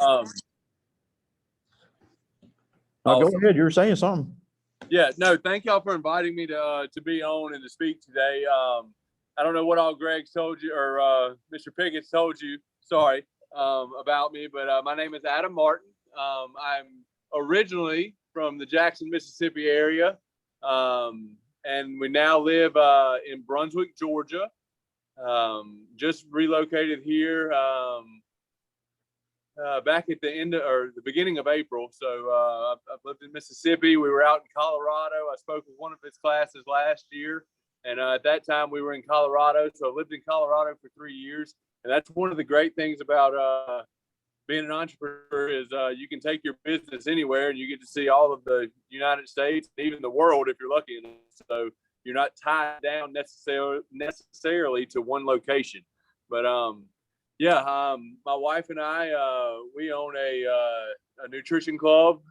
Um, Go awesome. ahead. You were saying something. Yeah, no, thank y'all for inviting me to be on and to speak today. I don't know what all Greg's told you or Mr. Pickett's told you, sorry, about me, but my name is Adam Martin. I'm originally from the Jackson, Mississippi area, and we now live in Brunswick, Georgia. Just relocated here back at the end of, or the beginning of April. So I've lived in Mississippi. We were out in Colorado. I spoke with one of his classes last year. And at that time we were in Colorado. So I lived in Colorado for 3 years. And that's one of the great things about being an entrepreneur is you can take your business anywhere and you get to see all of the United States, even the world if you're lucky enough. So you're not tied down necessarily to one location. But my wife and I, we own a nutrition club.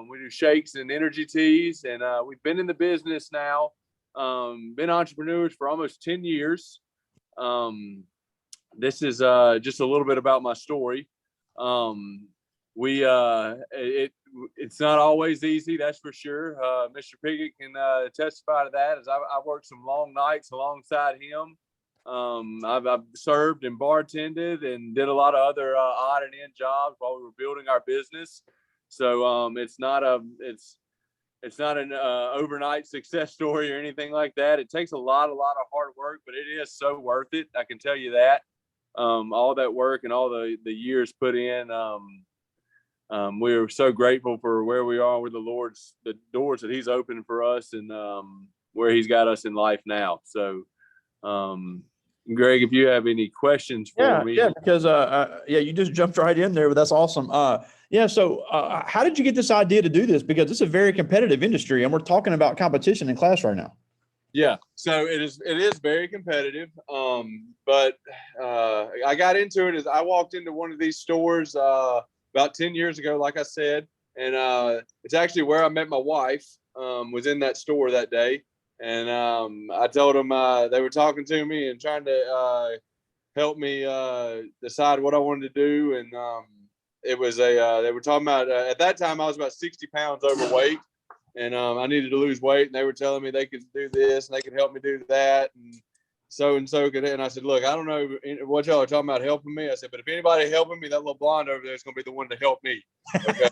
We do shakes and energy teas, and we've been in the business now, been entrepreneurs for almost 10 years. This is just a little bit about my story. It's not always easy, that's for sure. Mr. Piggott can testify to that, as I worked some long nights alongside him. I've served and bartended and did a lot of other odd and end jobs while we were building our business. So it's not an overnight success story or anything like that. It takes a lot of hard work, but it is so worth it. I can tell you that. All that work and all the years put in. We are so grateful for where we are with the doors that he's opened for us, and where he's got us in life now. So, Greg, if you have any questions for me. Yeah, because you just jumped right in there, but that's awesome. So how did you get this idea to do this? Because it's a very competitive industry, and we're talking about competition in class right now. Yeah, so it is very competitive. But I got into it as I walked into one of these stores about 10 years ago, like I said, and it's actually where I met my wife, was in that store that day. And I told them they were talking to me and trying to help me decide what I wanted to do. And it was they were talking about, at that time, I was about 60 pounds overweight. And I needed to lose weight. And they were telling me they could do this and they could help me do that. And so could. And I said, look, I don't know what y'all are talking about helping me. I said, but if anybody helping me, that little blonde over there is going to be the one to help me. Okay.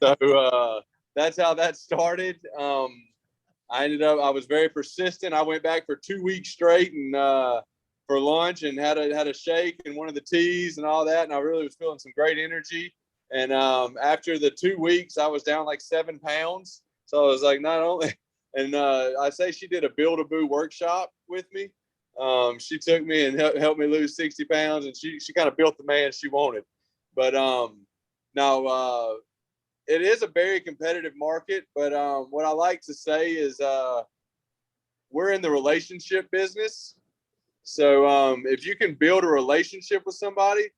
So that's how that started. I was very persistent. I went back for 2 weeks straight and for lunch and had a shake and one of the teas and all that. And I really was feeling some great energy. And after the 2 weeks, I was down like 7 pounds. So I was like, not only, and I say she did a Build-A-Boo workshop with me. She took me and helped me lose 60 pounds, and she kind of built the man she wanted. But now it is a very competitive market. But what I like to say is we're in the relationship business. So if you can build a relationship with somebody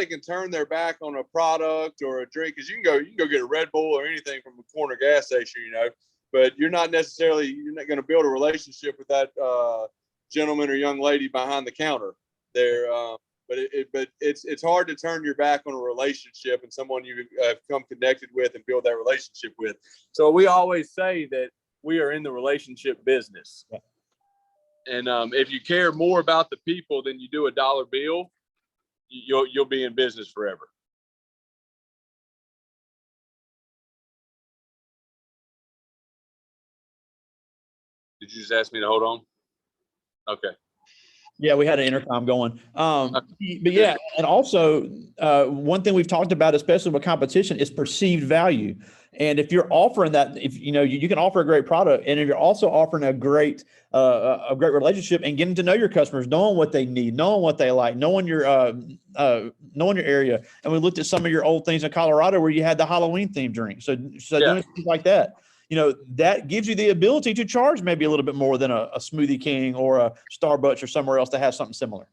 can turn their back on a product or a drink, because you can go get a Red Bull or anything from a corner gas station, but you're not going to build a relationship with that gentleman or young lady behind the counter there. But it's hard to turn your back on a relationship and someone you have come connected with and build that relationship with. So we always say that we are in the relationship business. Yeah. And if you care more about the people than you do a dollar bill, you'll be in business forever. Did you just ask me to hold on? Okay. Yeah, we had an intercom going. But yeah, and also one thing we've talked about, especially with competition, is perceived value. And if you're offering that, if you can offer a great product, and if you're also offering a great relationship and getting to know your customers, knowing what they need, knowing what they like, knowing your area. And we looked at some of your old things in Colorado where you had the Halloween themed drink. So doing things like that. That gives you the ability to charge maybe a little bit more than a Smoothie King or a Starbucks or somewhere else that has something similar.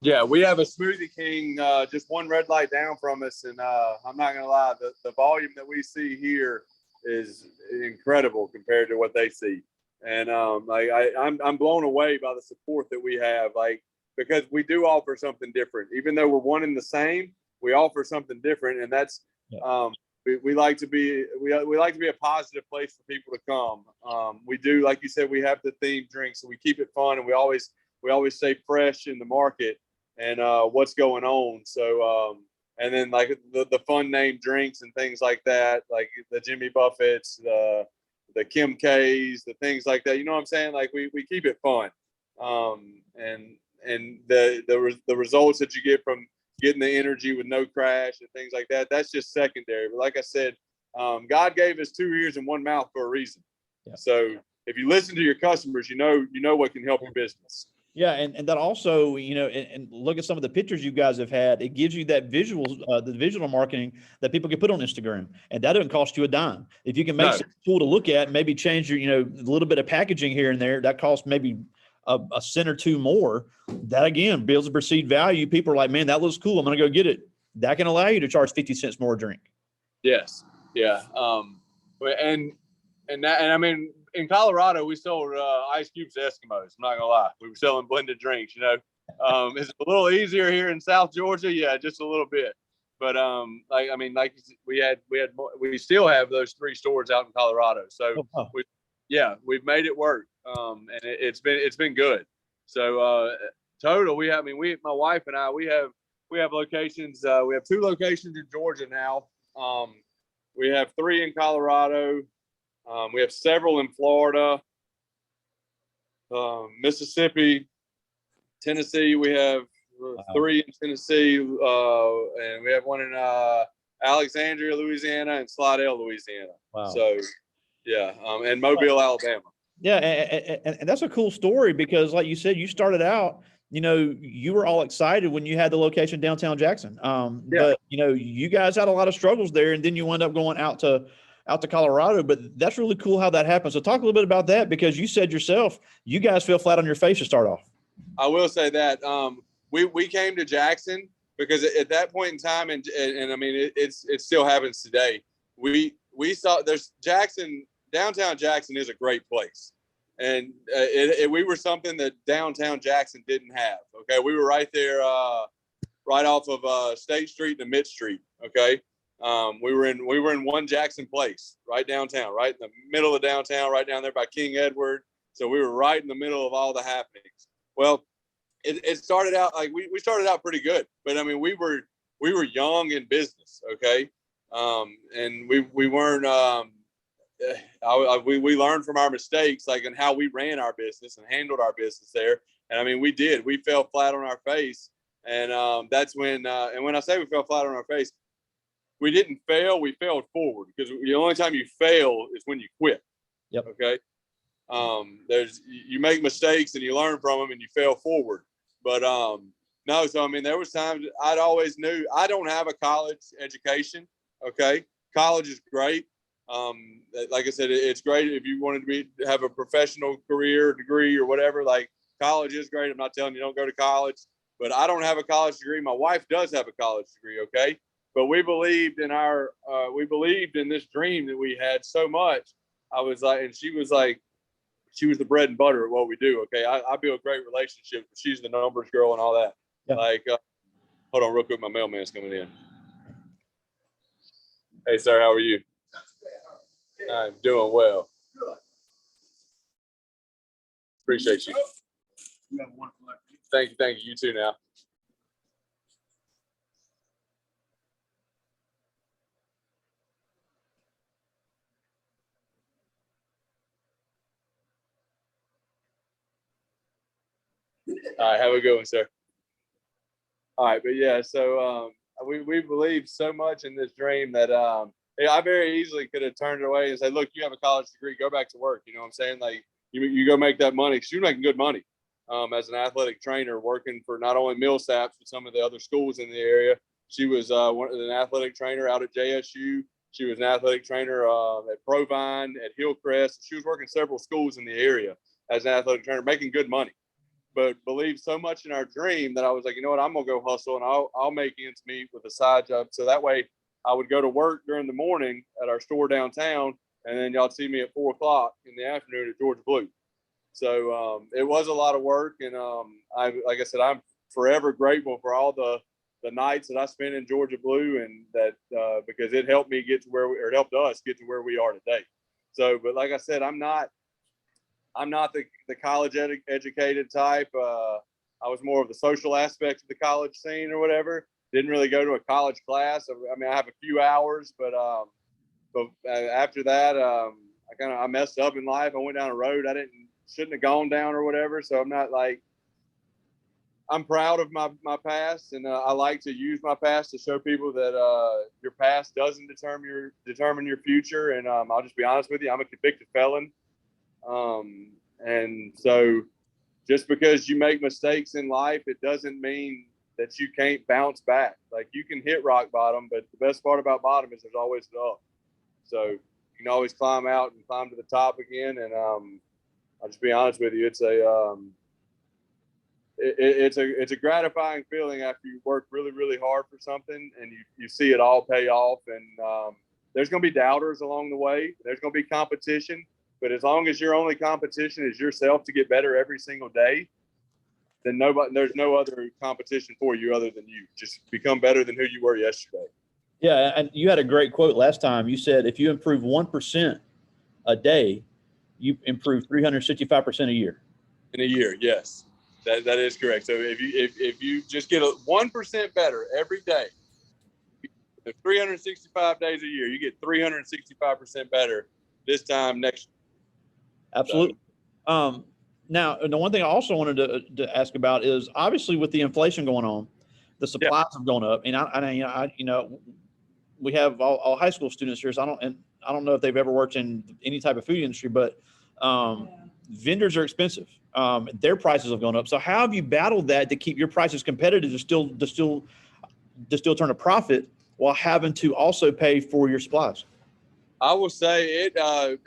Yeah, we have a Smoothie King just one red light down from us. And I'm not going to lie, the volume that we see here is incredible compared to what they see. And I'm blown away by the support that we have, because we do offer something different. Even though we're one and the same, we offer something different, and that's we like to be we like to be a positive place for people to come. We do, like you said, we have the themed drinks, so we keep it fun, and we always stay fresh in the market and what's going on. So and then like the fun name drinks and things like that, like the Jimmy Buffett's, the Kim K's, the things like that. You know what I'm saying? Like we keep it fun. And the results that you get from getting the energy with no crash and things like that, that's just secondary. But like I said, God gave us 2 ears and 1 mouth for a reason. Yeah. So if you listen to your customers, you know what can help your business. Yeah, and that also, and look at some of the pictures you guys have had. It gives you that visuals, the visual marketing that people can put on Instagram, and that doesn't cost you a dime. If you can make something cool to look at, maybe change your, a little bit of packaging here and there, that costs maybe a cent or two more. That again builds a perceived value. People are like, man, that looks cool, I'm gonna go get it. That can allow you to charge 50 cents more a drink. Yes, yeah, and I mean, in Colorado, we sold ice cubes to Eskimos. I'm not gonna lie, we were selling blended drinks. It's a little easier here in South Georgia, yeah, just a little bit. But we still have those 3 stores out in Colorado. So we've made it work, and it's been good. So total, my wife and I, we have locations. We have 2 locations in Georgia now. We have 3 in Colorado. We have several in Florida, Mississippi, Tennessee. We have 3 in Tennessee, and we have 1 in Alexandria, Louisiana, and Slidell, Louisiana. Wow. So, yeah, and Mobile, Alabama. Yeah, and that's a cool story because, like you said, you started out, you were all excited when you had the location downtown Jackson. But you guys had a lot of struggles there, and then you wound up going out to Colorado. But that's really cool how that happened. So talk a little bit about that, because you said yourself, you guys fell flat on your face to start off. I will say that we came to Jackson because at that point in time, and I mean it still happens today. We saw there's downtown Jackson is a great place, and we were something that downtown Jackson didn't have. Okay, we were right there, right off of State Street and Mitt Street. Okay. We were in One Jackson Place, right downtown, right in the middle of downtown, right down there by King Edward. So we were right in the middle of all the happenings. Well, it started out like we started out pretty good, but I mean we were young in business, okay, and we weren't. We learned from our mistakes, like in how we ran our business and handled our business there. And I mean we fell flat on our face, and that's when. And when I say we fell flat on our face, we didn't fail, we failed forward, because the only time you fail is when you quit. Yep. Okay. You make mistakes and you learn from them and you fail forward. But no, so I mean, there was times I'd always knew I don't have a college education. Okay. College is great. Like I said, it's great if you wanted to have a professional career degree or whatever. Like college is great. I'm not telling you don't go to college, but I don't have a college degree. My wife does have a college degree. Okay. But we believed in this dream that we had so much. I was like, and she was the bread and butter of what we do. Okay. I build great relationships. She's the numbers girl and all that. Yeah. Like, hold on real quick. My mailman's coming in. Hey, sir, how are you? I'm doing well. Appreciate you. You have a wonderful afternoon. Thank you. You too now. All right, have a good one, sir. All right, but yeah, so we believe so much in this dream that I very easily could have turned it away and said, look, you have a college degree, go back to work. You know what I'm saying? Like you go make that money. She's making good money as an athletic trainer, working for not only Millsaps, but some of the other schools in the area. She was an athletic trainer out at JSU. She was an athletic trainer at Provine, at Hillcrest. She was working several schools in the area as an athletic trainer, making good money. But believed so much in our dream that I was like, you know what, I'm gonna go hustle and I'll make ends meet with a side job. So that way I would go to work during the morning at our store downtown, and then y'all see me at 4 o'clock in the afternoon at Georgia Blue. So it was a lot of work, and like I said, I'm forever grateful for all the the nights that I spent in Georgia Blue, and that because it helped me get to it helped us get to where we are today. So, but like I said, I'm not the college educated type. I was more of the social aspect of the college scene or whatever. Didn't really go to a college class. I mean, I have a few hours, but after that, I messed up in life. I went down a road I shouldn't have gone down or whatever. So I'm not like, I'm proud of my past, and I like to use my past to show people that your past doesn't determine your future. And I'll just be honest with you, I'm a convicted felon, and so just because you make mistakes in life, it doesn't mean that you can't bounce back. Like, you can hit rock bottom, but the best part about bottom is there's always the up. So you can always climb out and climb to the top again. And I'll just be honest with you, it's a gratifying feeling after you work really, really hard for something and you see it all pay off. And there's going to be doubters along the way. There's going to be competition, but as long as your only competition is yourself to get better every single day, then there's no other competition for you other than you. Just become better than who you were yesterday. Yeah, and you had a great quote last time. You said if you improve 1% a day, you improve 365% a year. In a year, yes, that is correct. So if you just get 1% better every day, 365 days a year, you get 365% better this time next year. Absolutely. So. Now, the one thing I also wanted to ask about is, obviously with the inflation going on, the supplies have gone up. And I we have all high school students here, so I don't know if they've ever worked in any type of food industry, but vendors are expensive. Their prices have gone up. So how have you battled that to keep your prices competitive to still turn a profit while having to also pay for your supplies? I will say it,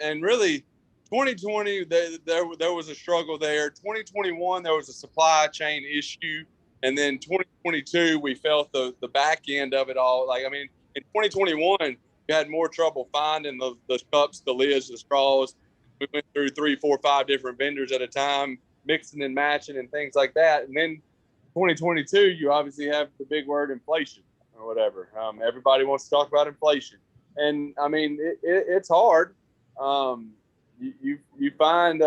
and really 2020, there was a struggle there. 2021, there was a supply chain issue. And then 2022, we felt the back end of it all. Like, I mean, in 2021, we had more trouble finding the cups, the lids, the straws. We went through 3, 4, 5 different vendors at a time, mixing and matching and things like that. And then 2022, you obviously have the big word inflation or whatever. Everybody wants to talk about inflation. And I mean, it's hard. You find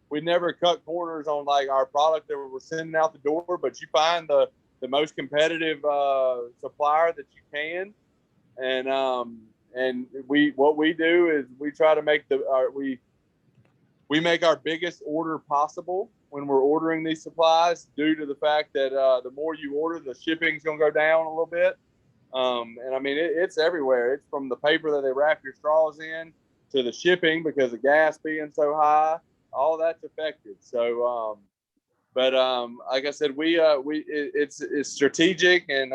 we never cut corners on like our product that we're sending out the door, but you find the most competitive supplier that you can, and what we do is we try to make we make our biggest order possible when we're ordering these supplies, due to the fact that the more you order, the shipping's going to go down a little bit. And I mean, it's everywhere. It's from the paper that they wrap your straws in to the shipping, because of gas being so high, all that's affected. So, but like I said, it's strategic, and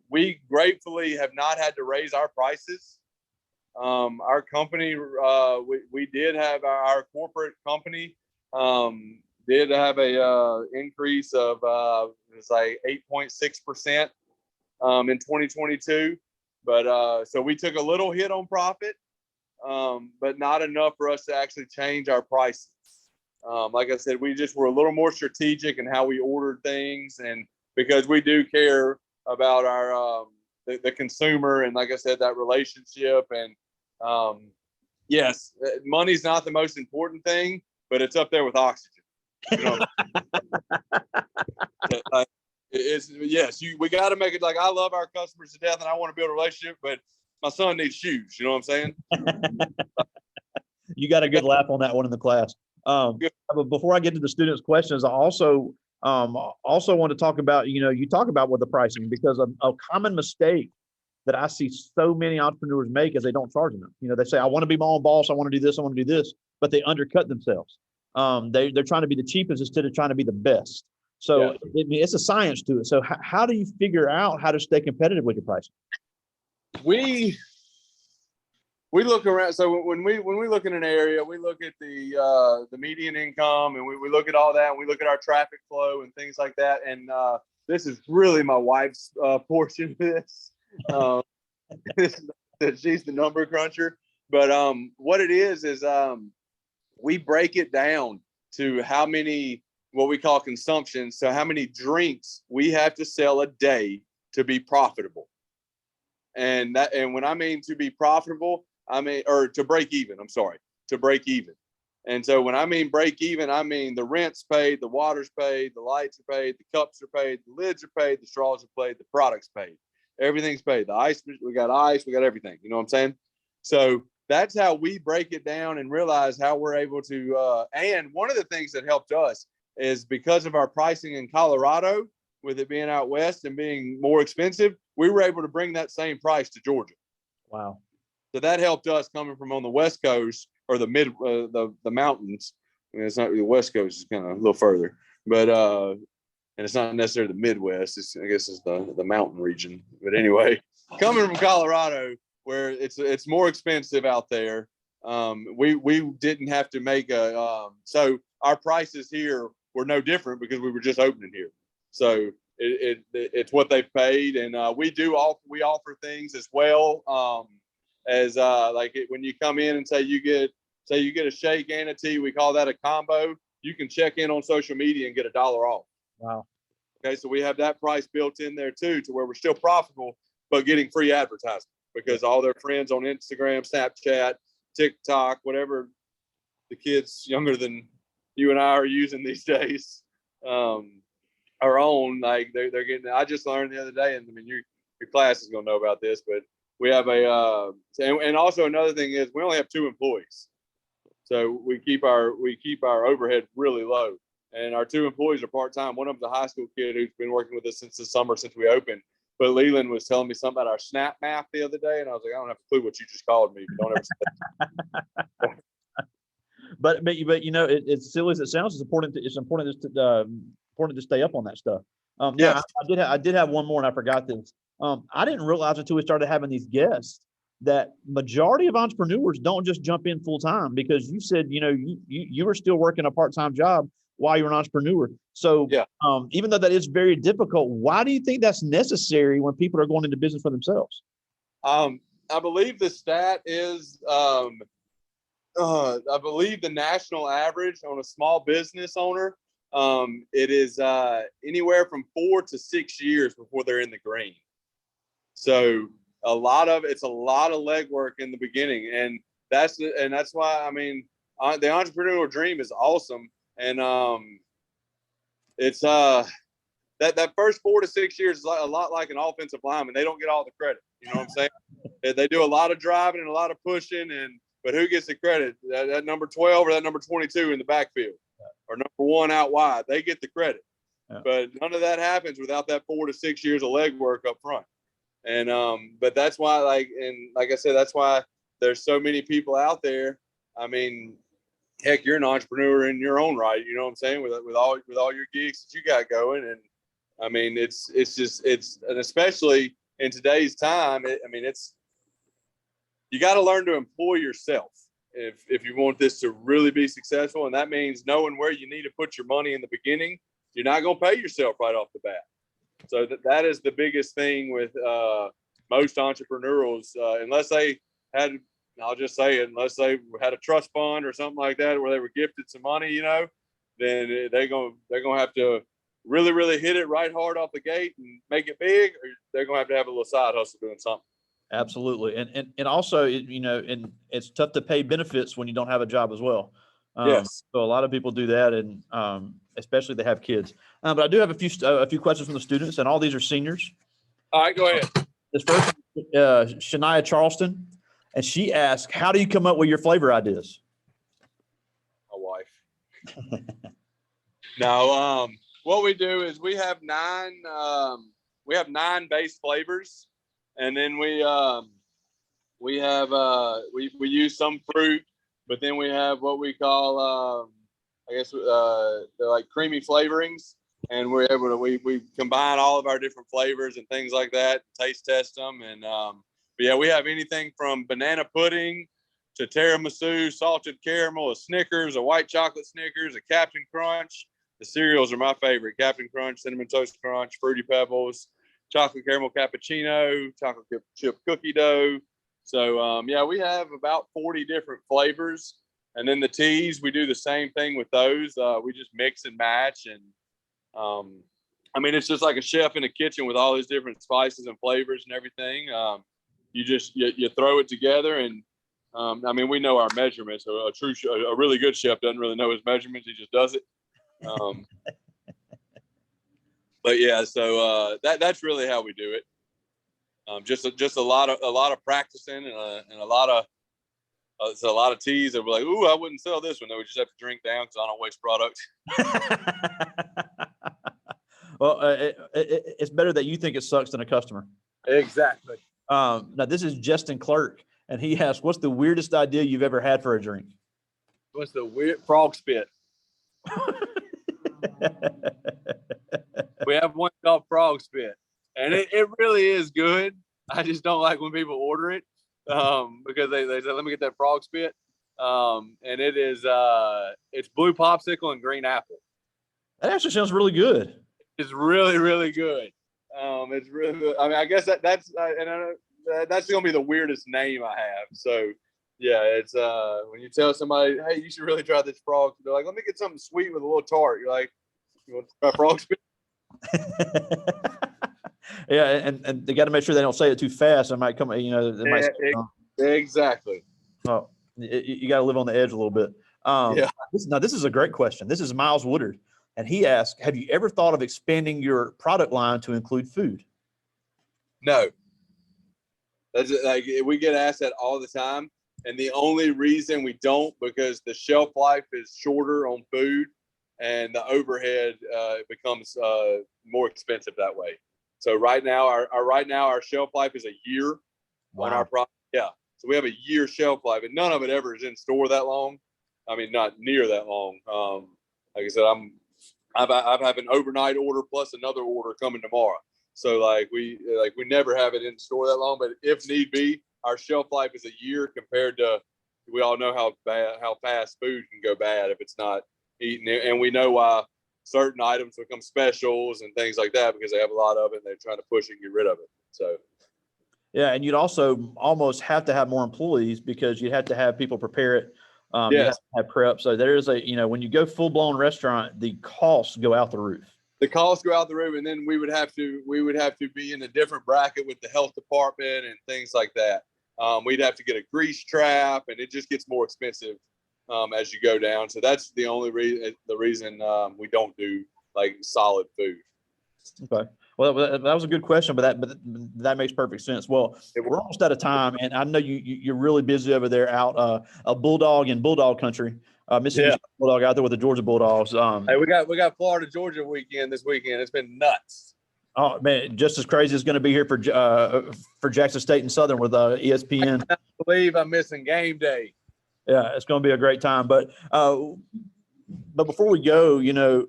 we gratefully have not had to raise our prices. Our company, we did have our corporate company did have a increase of it's like 8.6% in 2022, but so we took a little hit on profit, but not enough for us to actually change our prices. Like I said, we just were a little more strategic in how we ordered things, and because we do care about our the consumer, and like I said, that relationship. And yes, money's not the most important thing, but it's up there with oxygen. You know? We got to make it. Like, I love our customers to death, and I want to build a relationship, but my son needs shoes. You know what I'm saying? You got a good laugh on that one in the class. But before I get to the students' questions, I also want to talk about, you talk about with the pricing, because a common mistake that I see so many entrepreneurs make is they don't charge enough. They say, I want to be my own boss. I want to do this. I want to do this, but they undercut themselves. They're trying to be the cheapest instead of trying to be the best. So it's a science to it. So how do you figure out how to stay competitive with your pricing? We look around. So when we look in an area, we look at the median income, and we look at all that, and we look at our traffic flow and things like that. And this is really my wife's portion of this. She's the number cruncher. But what it is we break it down to how many, what we call consumption. So how many drinks we have to sell a day to be profitable. And when I mean to be profitable, I mean, or to break even, I'm sorry, to break even. And so when I mean break even, I mean the rent's paid, the water's paid, the lights are paid, the cups are paid, the lids are paid, the straws are paid, the product's paid. Everything's paid. The ice, we got everything. You know what I'm saying? So that's how we break it down and realize how we're able to. And one of the things that helped us is because of our pricing in Colorado, with it being out west and being more expensive, we were able to bring that same price to Georgia. Wow. So that helped us coming from on the West Coast or the the mountains. I mean, it's not the West Coast, is kind of a little further, but and it's not necessarily the Midwest. I guess it's the mountain region. But anyway, coming from Colorado, where it's more expensive out there, we didn't have to make so our prices here were no different because we were just opening here. So it's what they've paid, and we offer things as well. As like when you come in and say you get a shake and a tea, we call that a combo. You can check in on social media and get $1 off. Wow. Okay, so we have that price built in there too, to where we're still profitable, but getting free advertising because all their friends on Instagram, Snapchat, TikTok, whatever the kids younger than you and I are using these days, are on. Like they're getting. I just learned the other day, and I mean your class is gonna know about this, but we have and also another thing is we only have 2 employees, so we keep our overhead really low. And our 2 employees are part-time. One of them's a high school kid who's been working with us since the summer, since we opened. But Leland was telling me something about our SNAP math the other day, and I was like, I don't have a clue what you just called me. Don't ever say that. But you know, it's silly as it sounds. It's important to stay up on that stuff. Yes. I did have one more, and I forgot this. I didn't realize until we started having these guests that majority of entrepreneurs don't just jump in full time, because you said, you know, you were still working a part-time job while you're an entrepreneur. So yeah. Even though that is very difficult, why do you think that's necessary when people are going into business for themselves? I believe the stat is, I believe the national average on a small business owner, it is anywhere from 4 to 6 years before they're in the green. So it's a lot of legwork in the beginning, and that's why, I mean, the entrepreneurial dream is awesome. And it's that first 4 to 6 years is a lot like an offensive lineman. They don't get all the credit. You know what I'm saying? They do a lot of driving and a lot of pushing, but who gets the credit? That number 12 or that number 22 in the backfield, or number 1 out wide? They get the credit. Yeah. But none of that happens without that 4 to 6 years of legwork up front. And but that's why, like I said, that's why there's so many people out there. I mean, heck, you're an entrepreneur in your own right. You know what I'm saying? With all your gigs that you got going, and I mean, it's and especially in today's time, you got to learn to employ yourself if you want this to really be successful, and that means knowing where you need to put your money in the beginning. You're not going to pay yourself right off the bat. So that is the biggest thing with most entrepreneurs, unless they had. I'll just say it, unless they had a trust fund or something like that where they were gifted some money, you know, then they're gonna have to really, really hit it right hard off the gate and make it big, or they're gonna have to have a little side hustle doing something. Absolutely, and also, you know, and it's tough to pay benefits when you don't have a job as well. Yes. So a lot of people do that, and especially if they have kids. But I do have a few questions from the students, and all these are seniors. All right, go ahead. This first, Shania Charleston. And she asked, how do you come up with your flavor ideas? My wife. No, what we do is we have 9 base flavors, and then we use some fruit, but then we have what we call they're like creamy flavorings, and we're able to we combine all of our different flavors and things like that, taste test them, and but yeah, we have anything from banana pudding to tiramisu, salted caramel, a Snickers, a white chocolate Snickers, a Captain Crunch. The cereals are my favorite: Captain Crunch, Cinnamon Toast Crunch, Fruity Pebbles, chocolate caramel cappuccino, chocolate chip cookie dough. So yeah, we have about 40 different flavors. And then the teas, we do the same thing with those. We just mix and match, and I mean, it's just like a chef in a kitchen with all these different spices and flavors and everything. You throw it together, and I mean, we know our measurements. A really good chef doesn't really know his measurements; he just does it. But yeah, so that's really how we do it. Just a lot of practicing and a lot of it's a lot of teas that we're like, ooh, I wouldn't sell this one. No, we just have to drink down because I don't waste product. Well, it's better that you think it sucks than a customer. Exactly. Now, this is Justin Clerk, and he asks, what's the weirdest idea you've ever had for a drink? What's the weird frog spit? We have one called frog spit, and it really is good. I just don't like when people order it because they say, let me get that frog spit. And it is it's blue popsicle and green apple. That actually sounds really good. It's really, really good. It's really good. I mean, I guess that's going to be the weirdest name I have. So yeah, it's when you tell somebody, hey, you should really try this frog, they're like, let me get something sweet with a little tart. You're like, you want to try frog spit? Yeah, and they got to make sure they don't say it too fast. It might come, they might. Exactly. Oh, you got to live on the edge a little bit. Yeah. This is a great question. This is Miles Woodard, and he asked, have you ever thought of expanding your product line to include food? No. That's like, we get asked that all the time. And the only reason we don't, because the shelf life is shorter on food and the overhead becomes more expensive that way. So right now, our shelf life is a year on our product. Yeah. So we have a year shelf life, and none of it ever is in store that long. I mean, not near that long. Like I said, I've had an overnight order plus another order coming tomorrow. So we never have it in store that long. But if need be, our shelf life is a year compared to, we all know how fast food can go bad if it's not eaten, and we know why certain items become specials and things like that, because they have a lot of it and they're trying to push and get rid of it. So. Yeah, and you'd also almost have to have more employees because you'd have to have people prepare it. Yes. You have to have prep. So there's when you go full-blown restaurant, the costs go out the roof. The costs go out the roof, and then we would have to be in a different bracket with the health department and things like that. We'd have to get a grease trap, and it just gets more expensive as you go down. So that's the only reason we don't do like solid food. Okay. Well, that was a good question, but that makes perfect sense. Well, we're almost out of time, and I know you're really busy over there out a Bulldog in Bulldog country, Mississippi Bulldog out there with the Georgia Bulldogs. Hey, we got Florida Georgia weekend this weekend. It's been nuts. Oh man, just as crazy as going to be here for Jackson State and Southern with ESPN. I can't believe I'm missing game day. Yeah, it's going to be a great time. But before we go, you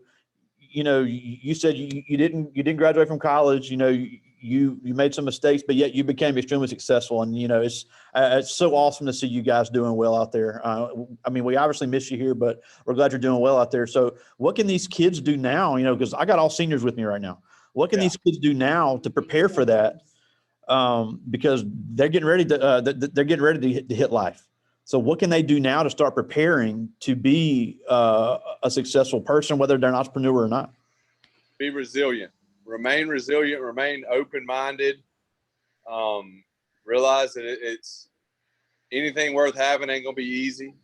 said you didn't graduate from college. You made some mistakes, but yet you became extremely successful. And it's so awesome to see you guys doing well out there. I mean, we obviously miss you here, but we're glad you're doing well out there. So, what can these kids do now? Because I got all seniors with me right now. What can these kids do now to prepare for that? Because they're getting ready to hit life. So what can they do now to start preparing to be a successful person, whether they're an entrepreneur or not? Be resilient, remain open-minded. Realize that it's anything worth having ain't gonna be easy.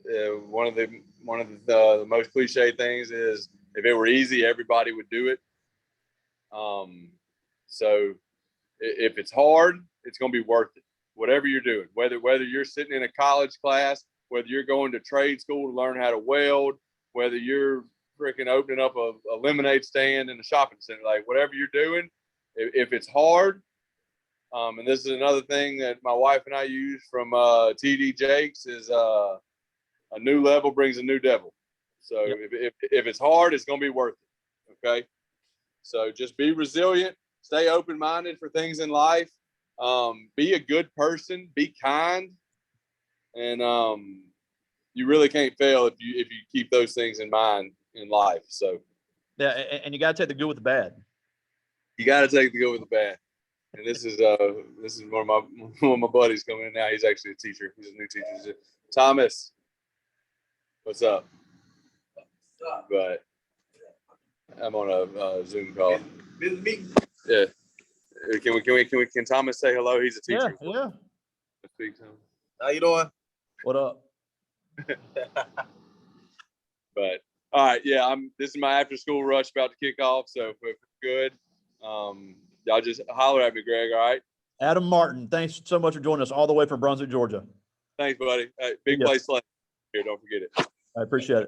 One of the most cliche things is, if it were easy, everybody would do it. So if it's hard, it's gonna be worth it. Whatever you're doing, whether you're sitting in a college class, whether you're going to trade school to learn how to weld, whether you're freaking opening up a lemonade stand in a shopping center, like whatever you're doing, if it's hard, and this is another thing that my wife and I use from TD Jakes is a new level brings a new devil. So if it's hard, it's going to be worth it. Okay. So just be resilient, stay open-minded for things in life. Be a good person, be kind, and you really can't fail if you keep those things in mind in life. So yeah, and you got to take the good with the bad. You got to take the good with the bad. And this is one of my buddies coming in now. He's actually a teacher. He's a new teacher. Thomas, what's up? But I'm on a Zoom call. Business meeting. Yeah. Can Thomas say hello? He's a teacher. Yeah. Speak to him. How you doing? What up? But all right, yeah, this is my after school rush about to kick off. So if we're good, y'all just holler at me, Greg. All right. Adam Martin, thanks so much for joining us all the way from Brunswick, Georgia. Thanks, buddy. Big Yeah. place left here. Don't forget it. I appreciate it.